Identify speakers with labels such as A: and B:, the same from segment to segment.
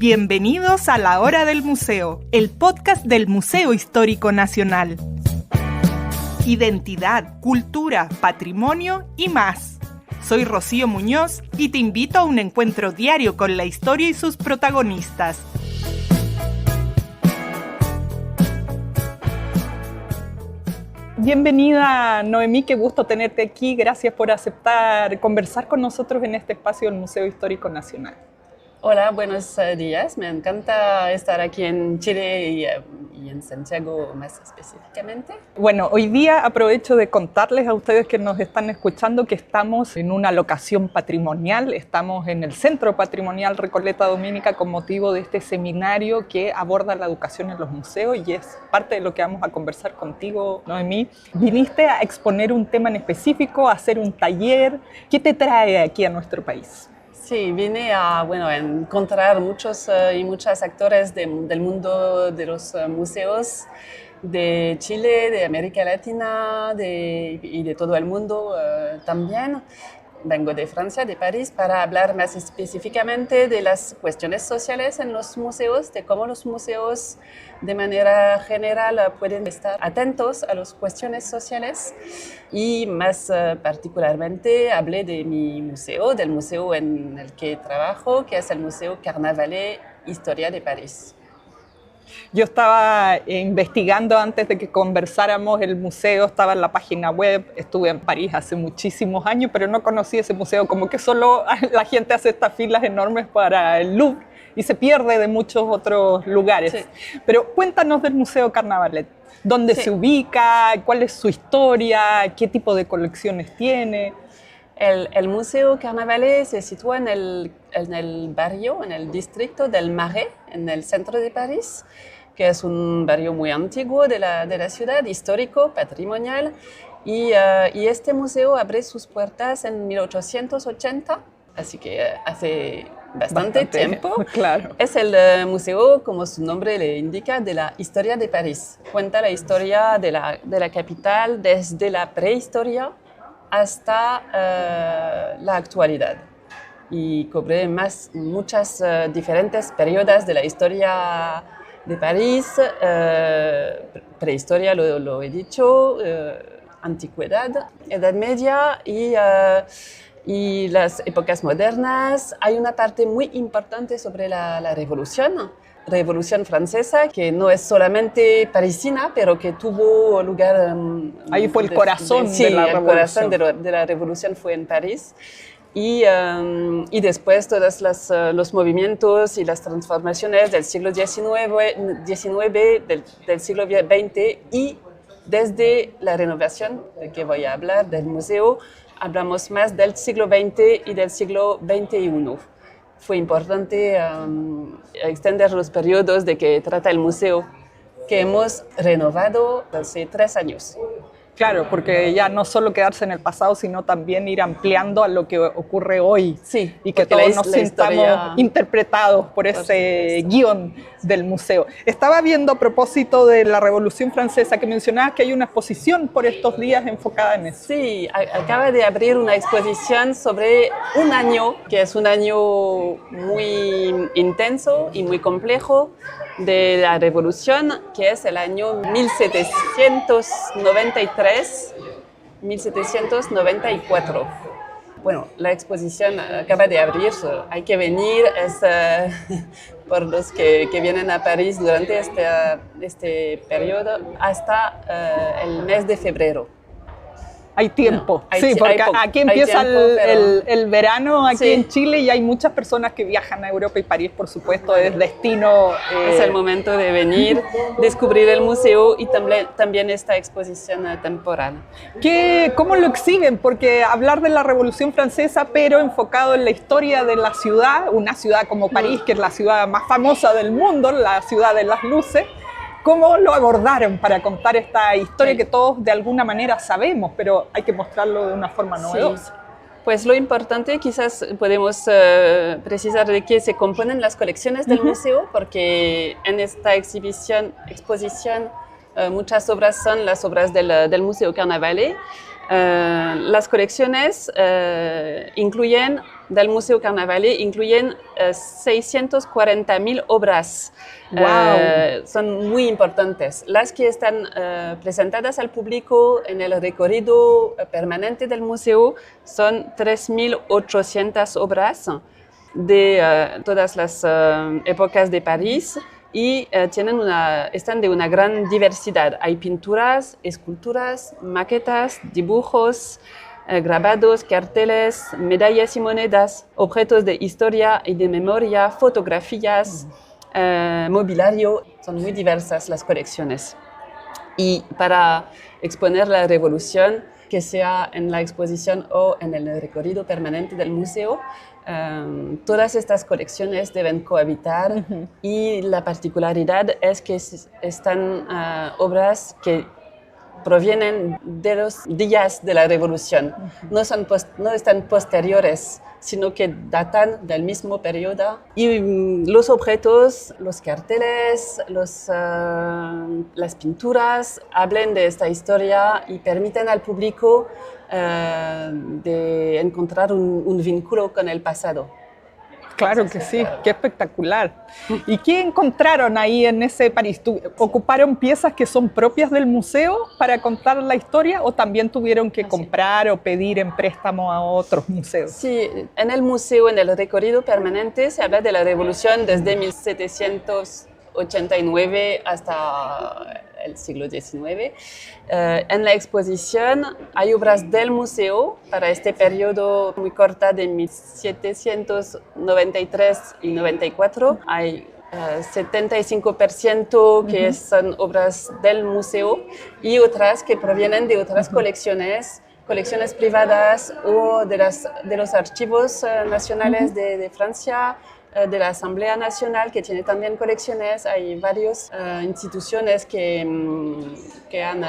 A: Bienvenidos a La Hora del Museo, el podcast del Museo Histórico Nacional. Identidad, cultura, patrimonio y más. Soy Rocío Muñoz y te invito a un encuentro diario con la historia y sus protagonistas. Bienvenida, Noemí, qué gusto tenerte aquí. Gracias por aceptar conversar con nosotros en este espacio del Museo Histórico Nacional.
B: Hola, buenos días. Me encanta estar aquí en Chile y en Santiago más específicamente.
A: Bueno, hoy día aprovecho de contarles a ustedes que nos están escuchando que estamos en una locación patrimonial. Estamos en el Centro Patrimonial Recoleta Dominica con motivo de este seminario que aborda la educación en los museos y es parte de lo que vamos a conversar contigo, Noemí. Viniste a exponer un tema en específico, a hacer un taller. ¿Qué te trae aquí a nuestro país?
B: Sí, vine a encontrar muchos y muchas actores del mundo de los museos de Chile, de América Latina y de todo el mundo también. Vengo de Francia, de París, para hablar más específicamente de las cuestiones sociales en los museos, de cómo los museos de manera general pueden estar atentos a las cuestiones sociales y más particularmente hablé de mi museo, del museo en el que trabajo, que es el Museo Carnavalet Historia de París.
A: Yo estaba investigando antes de que conversáramos el museo, estaba en la página web, estuve en París hace muchísimos años, pero no conocí ese museo, como que solo la gente hace estas filas enormes para el Louvre y se pierde de muchos otros lugares. Sí. Pero cuéntanos del Museo Carnavalet, ¿dónde se ubica? ¿Cuál es su historia? ¿Qué tipo de colecciones tiene?
B: El Museo Carnavalet se sitúa en el barrio, en el distrito del Marais, en el centro de París, que es un barrio muy antiguo de la ciudad, histórico, patrimonial. Y este museo abre sus puertas en 1880, así que hace bastante tiempo.
A: Claro.
B: Es el museo, como su nombre le indica, de la historia de París. Cuenta la historia de la capital desde la prehistoria hasta la actualidad y cubre muchas diferentes periodos de la historia de París, prehistoria, lo he dicho, antigüedad, Edad Media y las épocas modernas. Hay una parte muy importante sobre la Revolución Francesa, que no es solamente parisina, pero que tuvo lugar...
A: Ahí fue el corazón de la Revolución.
B: El corazón de la Revolución fue en París. Y después todos los movimientos y las transformaciones del siglo XIX, del siglo XX y desde la renovación, de que voy a hablar, del museo, hablamos más del siglo XX y del siglo XXI. Fue importante extender los periodos de que trata el museo, que hemos renovado hace 3 años.
A: Claro, porque ya no solo quedarse en el pasado, sino también ir ampliando a lo que ocurre hoy.
B: Sí,
A: y que todos nos sintamos interpretados por ese guión del museo. Estaba viendo a propósito de la Revolución Francesa que mencionabas que hay una exposición por estos días enfocada en eso.
B: Sí, acaba de abrir una exposición sobre un año, que es un año muy intenso y muy complejo de la Revolución, que es el año 1794. Bueno, la exposición acaba de abrir, hay que venir, es por los que vienen a París durante este periodo hasta el mes de febrero.
A: Hay tiempo, sí, porque aquí empieza el verano aquí en Chile y hay muchas personas que viajan a Europa y París, por supuesto, es destino.
B: Es el momento de venir, descubrir el museo y también esta exposición temporal.
A: ¿Cómo lo exhiben? Porque hablar de la Revolución Francesa, pero enfocado en la historia de la ciudad, una ciudad como París, que es la ciudad más famosa del mundo, la ciudad de las luces, ¿cómo lo abordaron para contar esta historia que todos de alguna manera sabemos, pero hay que mostrarlo de una forma novedosa?
B: Sí. Pues lo importante, quizás podemos precisar de qué se componen las colecciones del museo, porque en esta exposición muchas obras son las obras del Museo Carnavalet. Las colecciones incluyen del Museo Carnavalet incluyen 640.000 obras.
A: Wow.
B: Son muy importantes. Las que están presentadas al público en el recorrido permanente del museo son 3.800 obras de todas las épocas de París y están de una gran diversidad. Hay pinturas, esculturas, maquetas, dibujos, grabados, carteles, medallas y monedas, objetos de historia y de memoria, fotografías, mobiliario. Son muy diversas las colecciones. Y para exponer la revolución, que sea en la exposición o en el recorrido permanente del museo, todas estas colecciones deben cohabitar y la particularidad es que están obras que provienen de los días de la revolución, no están posteriores, sino que datan del mismo periodo. Y los objetos, los carteles, las pinturas hablan de esta historia y permiten al público de encontrar un vínculo con el pasado.
A: Claro que sí, qué espectacular. ¿Y qué encontraron ahí en ese París? ¿Ocuparon piezas que son propias del museo para contar la historia o también tuvieron que comprar o pedir en préstamo a otros museos?
B: Sí, en el museo, en el recorrido permanente, se habla de la revolución desde 1789 hasta el siglo XIX. En la exposición hay obras del museo para este periodo muy corta de 1793 y 94. Hay 75% que son obras del museo y otras que provienen de otras colecciones privadas o de los archivos nacionales de Francia, de la Asamblea Nacional, que tiene también colecciones. Hay varias instituciones que han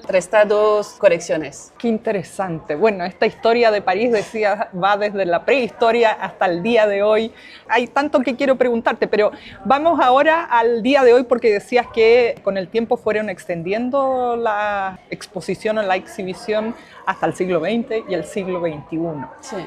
B: prestado colecciones.
A: Qué interesante. Bueno, esta historia de París, decía, va desde la prehistoria hasta el día de hoy. Hay tanto que quiero preguntarte, pero vamos ahora al día de hoy, porque decías que con el tiempo fueron extendiendo la exposición o la exhibición hasta el siglo XX y el siglo XXI.
B: Sí.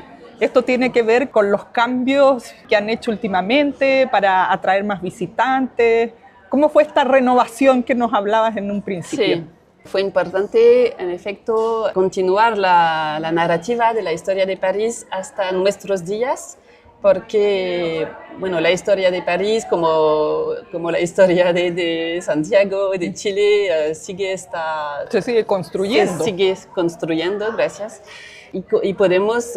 A: Esto tiene que ver con los cambios que han hecho últimamente para atraer más visitantes. ¿Cómo fue esta renovación que nos hablabas en un principio?
B: Sí, fue importante, en efecto, continuar la narrativa de la historia de París hasta nuestros días, porque bueno, la historia de París, como la historia de Santiago, de Chile,
A: se sigue construyendo.
B: Se sigue construyendo, gracias. Y podemos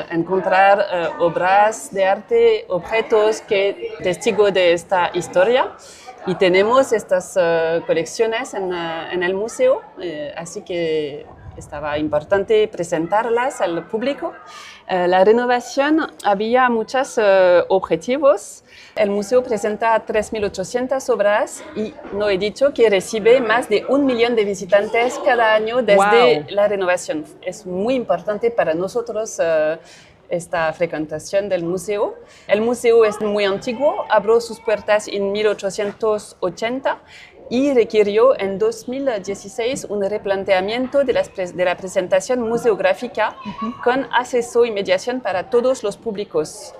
B: encontrar obras de arte, objetos que testigo de esta historia. Y tenemos estas colecciones en el museo, así que estaba importante presentarlas al público. La renovación había muchos objetivos. El museo presenta 3.800 obras y no he dicho que recibe más de 1 millón de visitantes cada año desde la renovación. Es muy importante para nosotros esta frecuentación del museo. El museo es muy antiguo, abrió sus puertas en 1880 y requirió en 2016 un replanteamiento de la presentación museográfica con acceso y mediación para todos los públicos.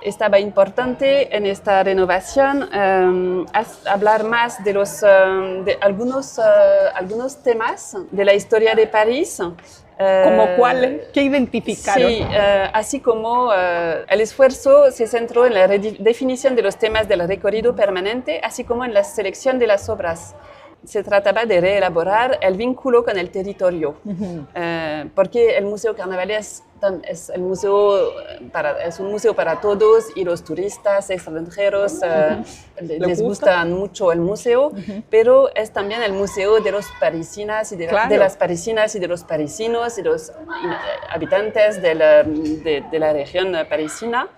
B: Estaba importante en esta renovación hablar más de algunos temas de la historia de París.
A: ¿Como cuáles? ¿Qué identificaron?
B: Sí, así como el esfuerzo se centró en la definición de los temas del recorrido permanente, así como en la selección de las obras. Se trataba de reelaborar el vínculo con el territorio, porque el Museo Carnavalet es un museo para todos y los turistas extranjeros les gusta mucho el museo, pero es también el museo de los parisinas y de las parisinas y de los parisinos y los habitantes de la región parisina.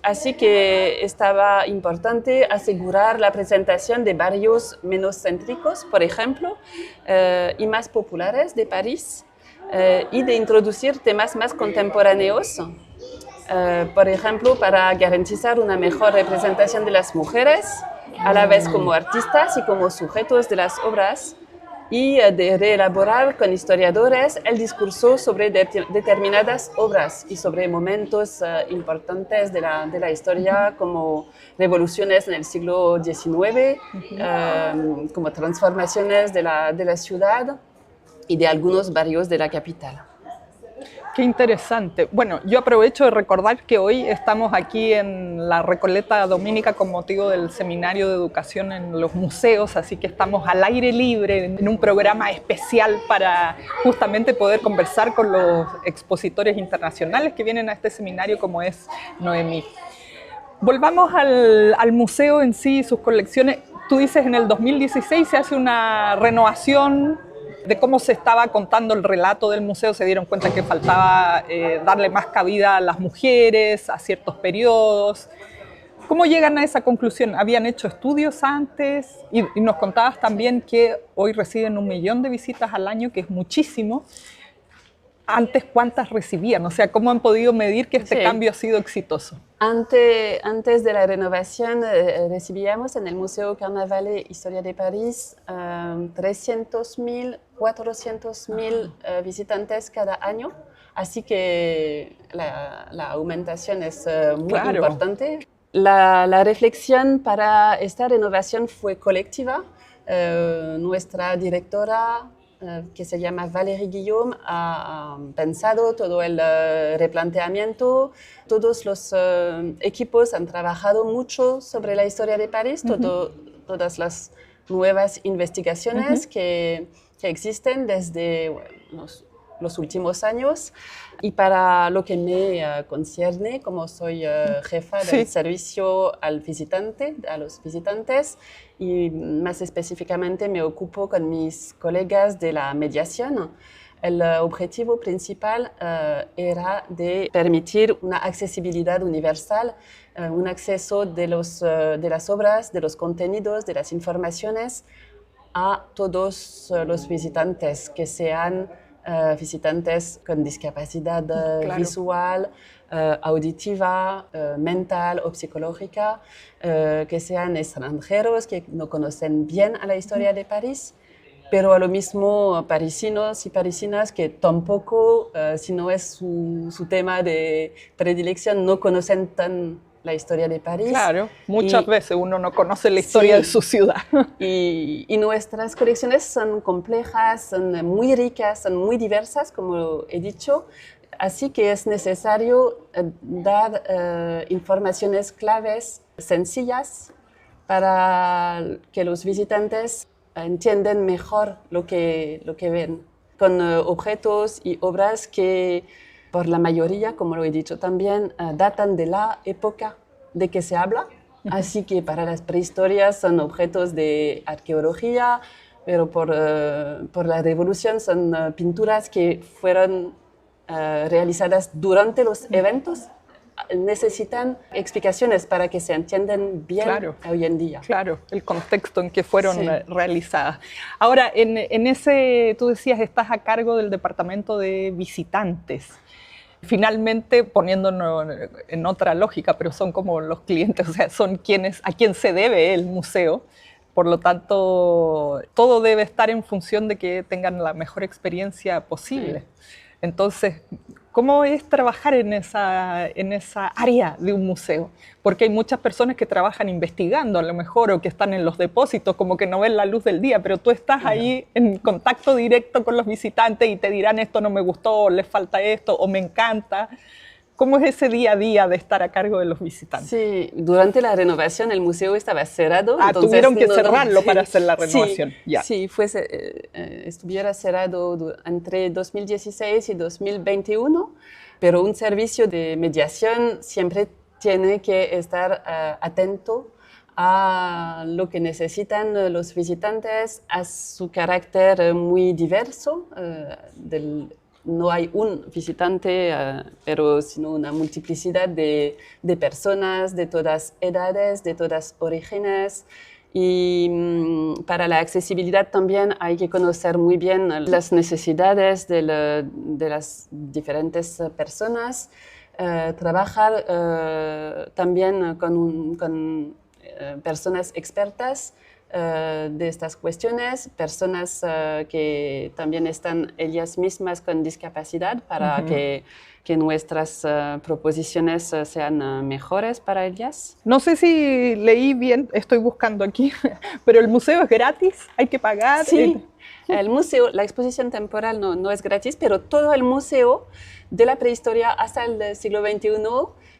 B: Así que estaba importante asegurar la presentación de barrios menos céntricos, por ejemplo, y más populares de París, y de introducir temas más contemporáneos, por ejemplo, para garantizar una mejor representación de las mujeres, a la vez como artistas y como sujetos de las obras, y de reelaborar con historiadores el discurso sobre determinadas obras y sobre momentos importantes de la historia, como revoluciones en el siglo XIX, como transformaciones de la ciudad y de algunos barrios de la capital.
A: Qué interesante. Bueno, yo aprovecho de recordar que hoy estamos aquí en la Recoleta Dominica con motivo del Seminario de Educación en los Museos, así que estamos al aire libre en un programa especial para justamente poder conversar con los expositores internacionales que vienen a este seminario, como es Noemí. Volvamos al museo en sí, sus colecciones. Tú dices, en el 2016 se hace una renovación de cómo se estaba contando el relato del museo. Se dieron cuenta que faltaba darle más cabida a las mujeres, a ciertos periodos. ¿Cómo llegan a esa conclusión? ¿Habían hecho estudios antes? Y nos contabas también que hoy reciben 1 millón de visitas al año, que es muchísimo. ¿Antes cuántas recibían? O sea, ¿cómo han podido medir que este cambio ha sido exitoso?
B: Antes de la renovación recibíamos en el Museo Carnavalet Historia de París 300.000, 400.000 visitantes cada año, así que la aumentación es muy importante. La reflexión para esta renovación fue colectiva. Nuestra directora, que se llama Valérie Guillaume, ha pensado todo el replanteamiento. Todos los equipos han trabajado mucho sobre la historia de París, todas las nuevas investigaciones que existen desde los últimos años. Y para lo que me concierne, como soy jefa del servicio a los visitantes, y más específicamente me ocupo con mis colegas de la mediación, el objetivo principal era de permitir una accesibilidad universal, un acceso de las obras, de los contenidos, de las informaciones a todos los visitantes, que sean visitantes con discapacidad visual, auditiva, mental o psicológica, que sean extranjeros, que no conocen bien a la historia de París, pero a lo mismo parisinos y parisinas que tampoco, si no es su tema de predilección, no conocen tan la historia de París.
A: Claro, muchas veces uno no conoce la historia de su ciudad.
B: Y nuestras colecciones son complejas, son muy ricas, son muy diversas, como he dicho. Así que es necesario dar informaciones claves, sencillas, para que los visitantes entiendan mejor lo que ven, con objetos y obras que, por la mayoría, como lo he dicho también, datan de la época de que se habla. Así que para las prehistorias son objetos de arqueología, pero por la revolución son pinturas que fueron realizadas durante los eventos. Necesitan explicaciones para que se entiendan bien hoy en día.
A: Claro, el contexto en que fueron realizadas. Ahora, en ese, tú decías, estás a cargo del departamento de visitantes. Finalmente, poniéndonos en otra lógica, pero son como los clientes, o sea, son a quien se debe el museo. Por lo tanto, todo debe estar en función de que tengan la mejor experiencia posible. Entonces, ¿cómo es trabajar en esa área de un museo? Porque hay muchas personas que trabajan investigando a lo mejor, o que están en los depósitos, como que no ven la luz del día, pero tú estás ahí en contacto directo con los visitantes y te dirán esto no me gustó, les falta esto, o me encanta. ¿Cómo es ese día a día de estar a cargo de los visitantes?
B: Sí, durante la renovación el museo estaba cerrado.
A: Entonces, tuvieron que cerrarlo para hacer la renovación.
B: Sí, estuviera cerrado entre 2016 y 2021, pero un servicio de mediación siempre tiene que estar atento a lo que necesitan los visitantes, a su carácter muy diverso no hay un visitante, pero sino una multiplicidad de personas de todas edades, de todas orígenes. Y para la accesibilidad también hay que conocer muy bien las necesidades de las diferentes personas, trabajar también con personas expertas de estas cuestiones, personas que también están ellas mismas con discapacidad para que nuestras proposiciones sean mejores para ellas.
A: No sé si leí bien, estoy buscando aquí, pero el museo es gratis, hay que pagar.
B: Sí, el museo, la exposición temporal no es gratis, pero todo el museo de la prehistoria hasta el siglo XXI,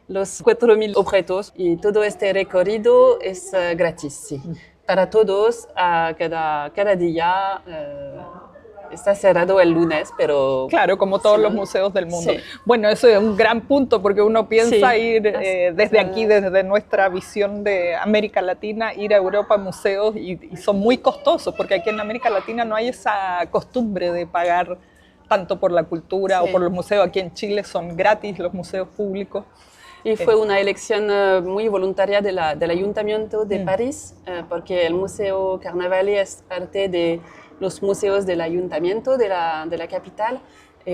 B: los 4.000 objetos y todo este recorrido es gratis, sí. Para todos, cada día está cerrado el lunes, pero...
A: Claro, como todos los museos del mundo.
B: Sí.
A: Bueno, eso es un gran punto porque uno piensa
B: Sí.
A: ir desde aquí, desde nuestra visión de América Latina, ir a Europa a museos y son muy costosos porque aquí en América Latina no hay esa costumbre de pagar tanto por la cultura o por los museos. Aquí en Chile son gratis los museos públicos.
B: Y fue una elección muy voluntaria del Ayuntamiento de París, porque el Museo Carnavalet es parte de los museos del Ayuntamiento de la capital.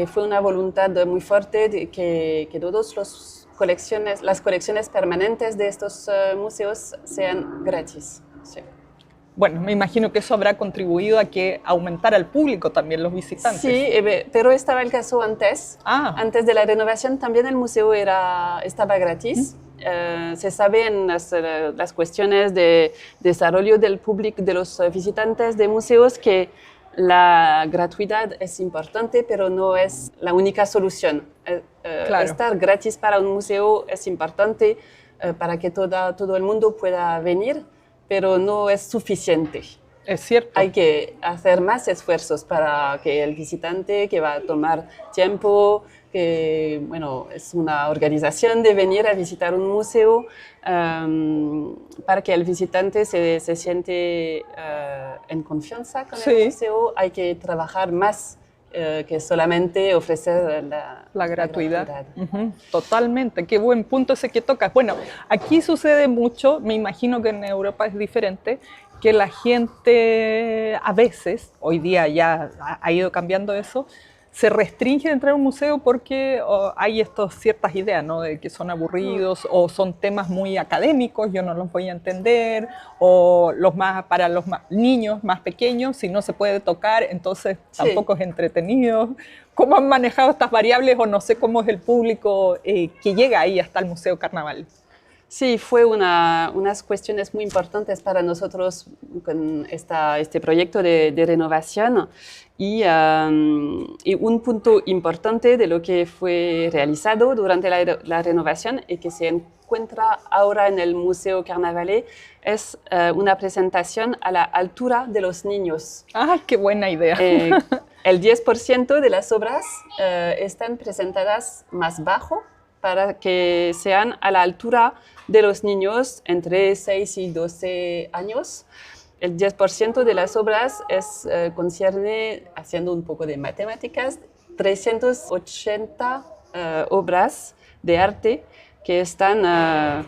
B: Fue una voluntad muy fuerte de que todas las colecciones permanentes de estos museos sean gratis. Sí.
A: Bueno, me imagino que eso habrá contribuido a que aumentara el público también, los visitantes.
B: Sí, pero estaba el caso antes. Antes de la renovación también el museo estaba gratis. Se saben las cuestiones de desarrollo del público, de los visitantes de museos, que la gratuidad es importante, pero no es la única solución.
A: Claro.
B: Estar gratis para un museo es importante para que todo el mundo pueda venir, pero no es suficiente.
A: Es cierto.
B: Hay que hacer más esfuerzos para que el visitante, que va a tomar tiempo, que bueno, es una organización de venir a visitar un museo, para que el visitante se siente en confianza con el museo, hay que trabajar más que solamente ofrecer la gratuidad.
A: Totalmente, qué buen punto ese que tocas. Bueno, aquí sucede mucho, me imagino que en Europa es diferente, que la gente a veces, hoy día ya ha ido cambiando eso, se restringe de entrar a un museo porque hay ciertas ideas, ¿no? De que son aburridos o son temas muy académicos, yo no los voy a entender, o para los niños más pequeños, si no se puede tocar, entonces tampoco es entretenido. ¿Cómo han manejado estas variables o no sé cómo es el público que llega ahí hasta el Museo Carnaval?
B: Sí, fue unas cuestiones muy importantes para nosotros con este proyecto de renovación y un punto importante de lo que fue realizado durante la renovación y que se encuentra ahora en el Museo Carnavalet es una presentación a la altura de los niños.
A: ¡Ah, qué buena idea!
B: El 10% de las obras están presentadas más bajo para que sean a la altura de los niños entre 6 y 12 años. El 10% de las obras concierne, haciendo un poco de matemáticas, 380 obras de arte que están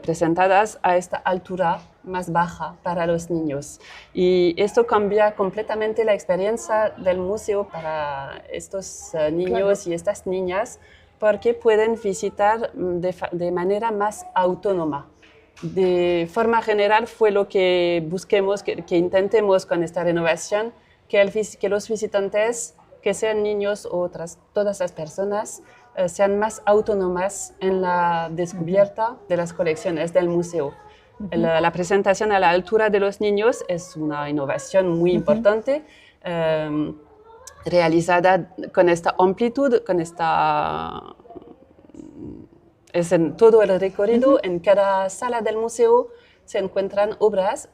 B: presentadas a esta altura más baja para los niños. Y esto cambia completamente la experiencia del museo para estos niños y estas niñas, porque pueden visitar de manera más autónoma. De forma general fue lo que busquemos, que intentemos con esta renovación, que los visitantes, que sean niños o todas las personas, sean más autónomas en la descubierta de las colecciones del museo. La presentación a la altura de los niños es una innovación muy importante, realizada con esta amplitud, es en todo el recorrido. En cada sala del museo se encuentran obras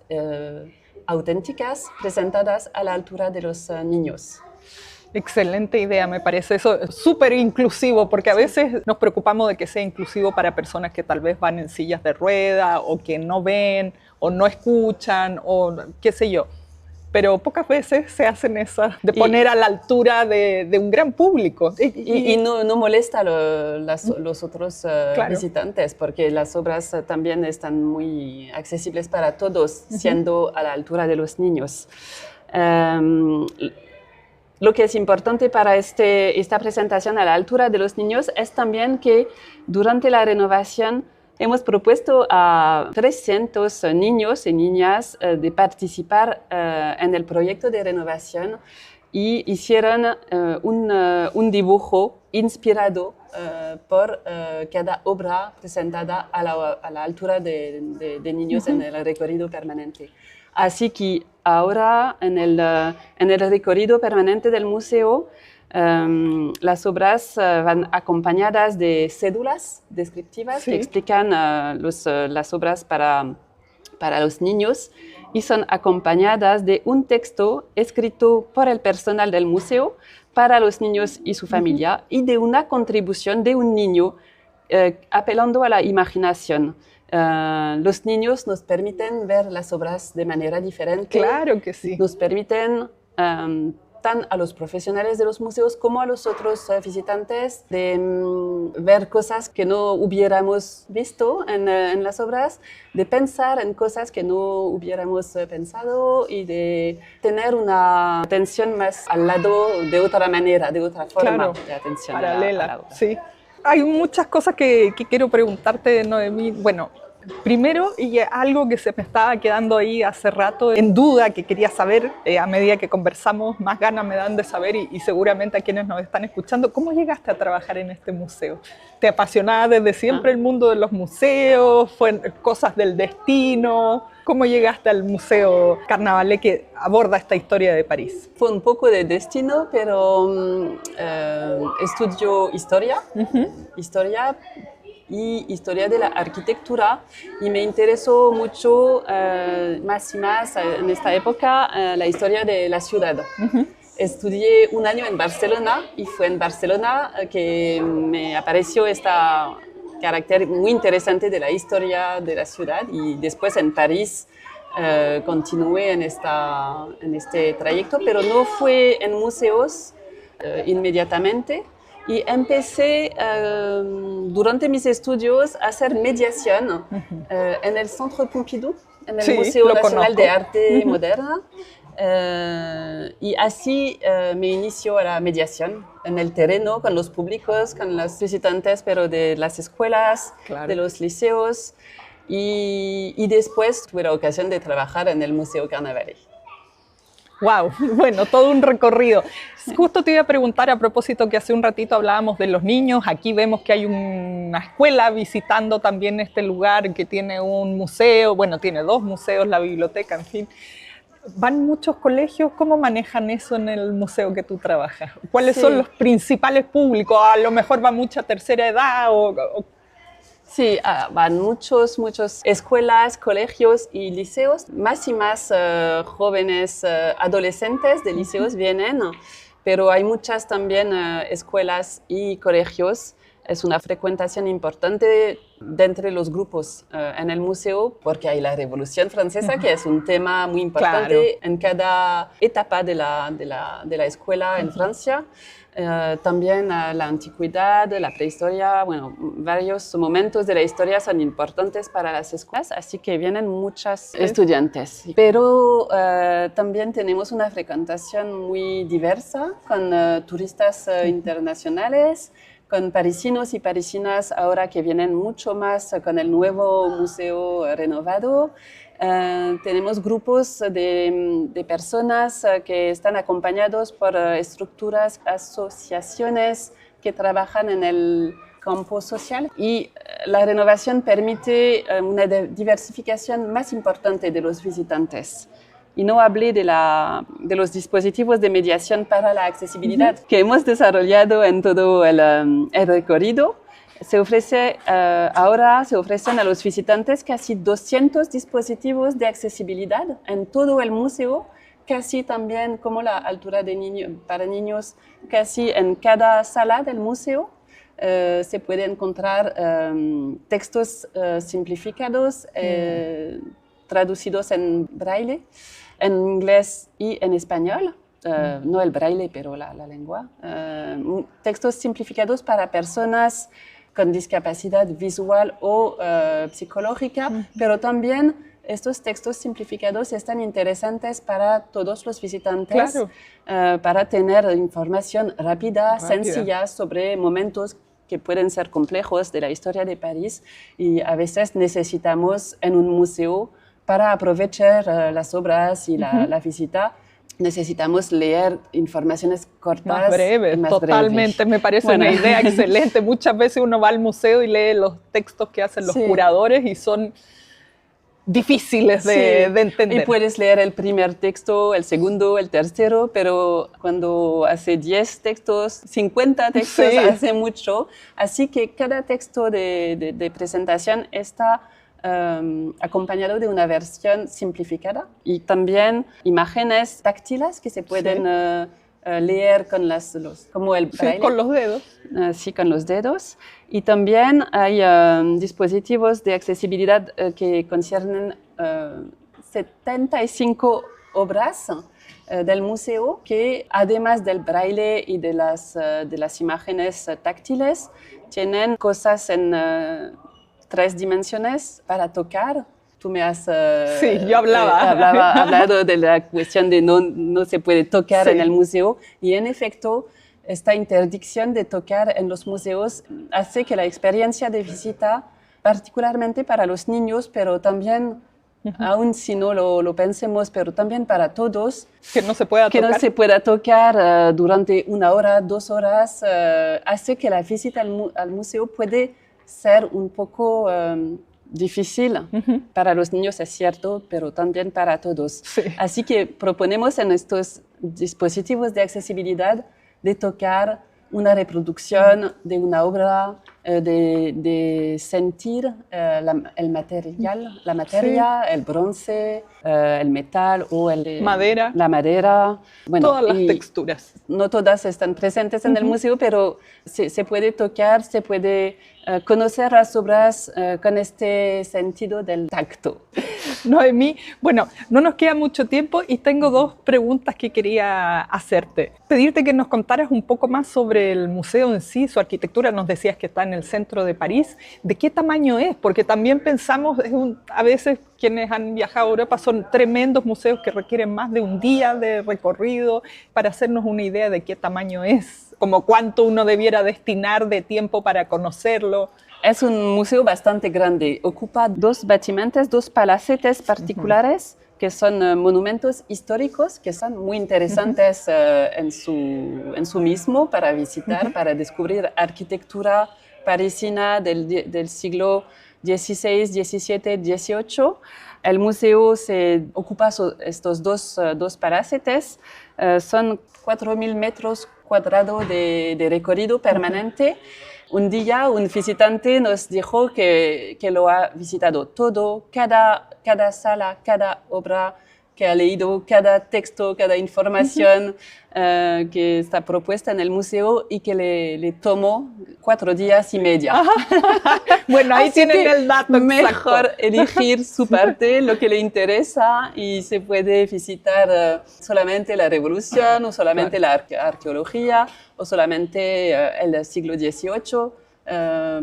B: auténticas presentadas a la altura de los niños.
A: Excelente idea, me parece eso súper inclusivo, porque a veces nos preocupamos de que sea inclusivo para personas que tal vez van en sillas de rueda o que no ven o no escuchan o qué sé yo. Pero pocas veces se hacen esas de poner a la altura de un gran público.
B: Y no molesta a los otros visitantes, porque las obras también están muy accesibles para todos, siendo a la altura de los niños. Lo que es importante para esta presentación a la altura de los niños es también que durante la renovación Hemos propuesto a 300 niños y niñas de participar en el proyecto de renovación y hicieron un dibujo inspirado por cada obra presentada a la altura de niños en el recorrido permanente. Así que ahora en el recorrido permanente del museo las obras van acompañadas de cédulas descriptivas que explican las obras para los niños y son acompañadas de un texto escrito por el personal del museo para los niños y su familia y de una contribución de un niño apelando a la imaginación. Los niños nos permiten ver las obras de manera diferente.
A: Claro que sí.
B: Nos permiten tan a los profesionales de los museos como a los otros visitantes de ver cosas que no hubiéramos visto en las obras, de pensar en cosas que no hubiéramos pensado y de tener una atención más al lado de otra manera, de otra forma de atención
A: paralela,
B: a la obra.
A: Sí. Hay muchas cosas que quiero preguntarte, Noemí. Bueno, primero, y algo que se me estaba quedando ahí hace rato en duda, que quería saber, a medida que conversamos, más ganas me dan de saber y seguramente a quienes nos están escuchando, ¿cómo llegaste a trabajar en este museo? ¿Te apasionaba desde siempre el mundo de los museos? ¿Fue cosas del destino? ¿Cómo llegaste al Museo Carnavalet que aborda esta historia de París?
B: Fue un poco de destino, pero estudio historia y historia de la arquitectura y me interesó mucho más y más en esta época la historia de la ciudad. Estudié un año en Barcelona y fue en Barcelona que me apareció este carácter muy interesante de la historia de la ciudad y después en París continué en este trayecto, pero no fue en museos inmediatamente. Y empecé durante mis estudios a hacer mediación en el Centre Pompidou, en el Museo Nacional de Arte Moderna. Y así me inició a la mediación en el terreno, con los públicos, con los visitantes, pero de las escuelas, de los liceos. Y después tuve la ocasión de trabajar en el Museo Carnavalet.
A: Wow, bueno, todo un recorrido. Justo te iba a preguntar a propósito que hace un ratito hablábamos de los niños. Aquí vemos que hay una escuela visitando también este lugar que tiene un museo, bueno, tiene dos museos, la biblioteca, en fin. ¿Van muchos colegios? ¿Cómo manejan eso en el museo que tú trabajas? ¿Cuáles son los principales públicos? A lo mejor va mucha tercera edad
B: Sí, van muchas escuelas, colegios y liceos. Más y más jóvenes adolescentes de liceos vienen, pero hay muchas también escuelas y colegios. Es una frecuentación importante de entre los grupos en el museo porque hay la Revolución Francesa, que es un tema muy importante en cada etapa de la escuela en Francia. También la antigüedad, la prehistoria, bueno, varios momentos de la historia son importantes para las escuelas, así que vienen muchos estudiantes. Pero también tenemos una frecuentación muy diversa con turistas internacionales, con parisinos y parisinas ahora que vienen mucho más con el nuevo museo renovado. Tenemos grupos de personas que están acompañados por estructuras, asociaciones que trabajan en el campo social y la renovación permite una diversificación más importante de los visitantes. Y no hablé de los dispositivos de mediación para la accesibilidad que hemos desarrollado en todo el recorrido. Ahora se ofrecen a los visitantes casi 200 dispositivos de accesibilidad en todo el museo, casi también como la altura para niños, casi en cada sala del museo. Se puede encontrar textos simplificados, traducidos en braille, en inglés y en español. No el braille, pero la lengua. Textos simplificados para personas con discapacidad visual o psicológica, pero también estos textos simplificados están interesantes para todos los visitantes, para tener información rápida, sencilla sobre momentos que pueden ser complejos de la historia de París y a veces necesitamos en un museo para aprovechar las obras y la visita. Necesitamos leer informaciones cortas.
A: Más breves, totalmente. Me parece una idea excelente. Muchas veces uno va al museo y lee los textos que hacen los curadores y son difíciles de entender.
B: Y puedes leer el primer texto, el segundo, el tercero, pero cuando hace 10 textos, 50 textos, hace mucho. Así que cada texto de presentación está acompañado de una versión simplificada y también imágenes táctiles que se pueden leer con como el braille.
A: Sí, con los dedos.
B: Sí, con los dedos. Y también hay dispositivos de accesibilidad que conciernen 75 obras del museo que, además del braille y de las imágenes táctiles, tienen cosas en 3 dimensiones para tocar. Tú me has
A: yo
B: hablado de la cuestión de no se puede tocar en el museo y en efecto esta interdicción de tocar en los museos hace que la experiencia de visita, particularmente para los niños, pero también, aun si no lo pensemos, pero también para todos,
A: que no se pueda
B: tocar durante 1 hora, 2 horas, hace que la visita al museo puede ser un poco difícil. Para los niños es cierto, pero también para todos. Así que proponemos en estos dispositivos de accesibilidad de tocar una reproducción de una obra, de sentir el material, la materia, el bronce, el metal o la madera.
A: Bueno, todas las texturas.
B: No todas están presentes en el museo, pero se puede tocar, se puede conocer las obras con este sentido del tacto.
A: Noemí, bueno, no nos queda mucho tiempo y tengo 2 preguntas que quería hacerte. Pedirte que nos contaras un poco más sobre el museo en sí, su arquitectura. Nos decías que está en el centro de París. ¿De qué tamaño es? Porque también pensamos, a veces quienes han viajado a Europa son tremendos museos que requieren más de un día de recorrido para hacernos una idea de qué tamaño es, como cuánto uno debiera destinar de tiempo para conocerlo.
B: Es un museo bastante grande. Ocupa 2 batimentos, 2 palacetes particulares que son monumentos históricos que son muy interesantes en su mismo para visitar, para descubrir arquitectura parisina del siglo XVI, XVII, XVIII. El museo se ocupa estos dos palacetes. Son 4.000 metros cuadrados de recorrido permanente. Un día un visitante nos dijo que lo ha visitado todo, cada sala, cada obra que ha leído, cada texto, cada información que está propuesta en el museo y que le tomó 4 días y medio.
A: Bueno, ahí tienen el dato exacto.
B: Mejor elegir su parte, lo que le interesa, y se puede visitar solamente la Revolución o solamente la arqueología o solamente el siglo XVIII.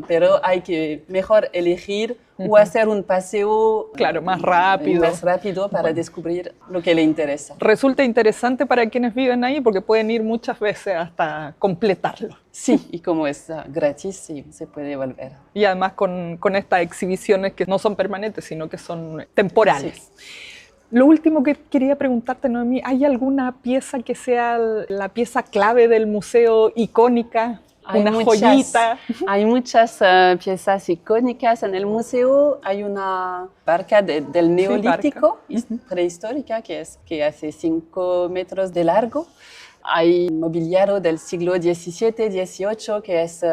B: Pero hay que mejor elegir o hacer un paseo
A: más rápido
B: para descubrir lo que le interesa.
A: Resulta interesante para quienes viven ahí porque pueden ir muchas veces hasta completarlo.
B: Sí, y como es gratis, sí, se puede volver.
A: Y además con estas exhibiciones que no son permanentes, sino que son temporales. Sí. Lo último que quería preguntarte, Noemí, ¿hay alguna pieza que sea la pieza clave del museo, icónica? Una joyita.
B: Hay muchas piezas icónicas en el museo. Hay una barca del Neolítico, prehistórica, que hace 5 metros de largo. Hay mobiliario del siglo XVII, XVIII, que es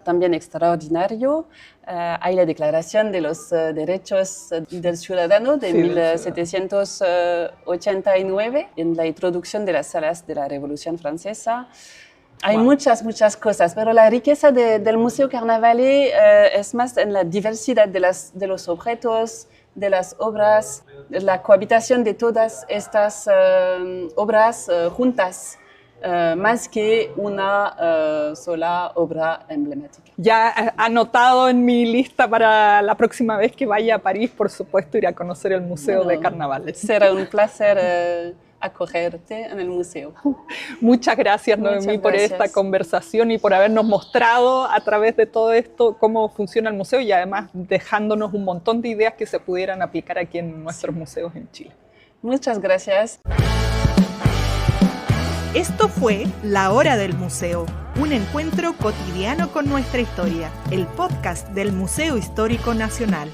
B: también extraordinario. Hay la Declaración de los Derechos del Ciudadano de 1789, en la introducción de las salas de la Revolución Francesa. Hay muchas cosas, pero la riqueza del Museo Carnavalet es más en la diversidad de los objetos, de las obras, la cohabitación de todas estas obras juntas, más que una sola obra emblemática.
A: Ya anotado en mi lista para la próxima vez que vaya a París, por supuesto, ir a conocer el Museo de Carnavalet.
B: Será un placer acogerte en el museo.
A: Muchas gracias, Noemí,
B: Muchas
A: por
B: gracias.
A: esta conversación y por habernos mostrado a través de todo esto cómo funciona el museo y además dejándonos un montón de ideas que se pudieran aplicar aquí en nuestros museos en Chile.
B: Muchas gracias.
C: Esto fue La Hora del Museo, un encuentro cotidiano con nuestra historia, el podcast del Museo Histórico Nacional.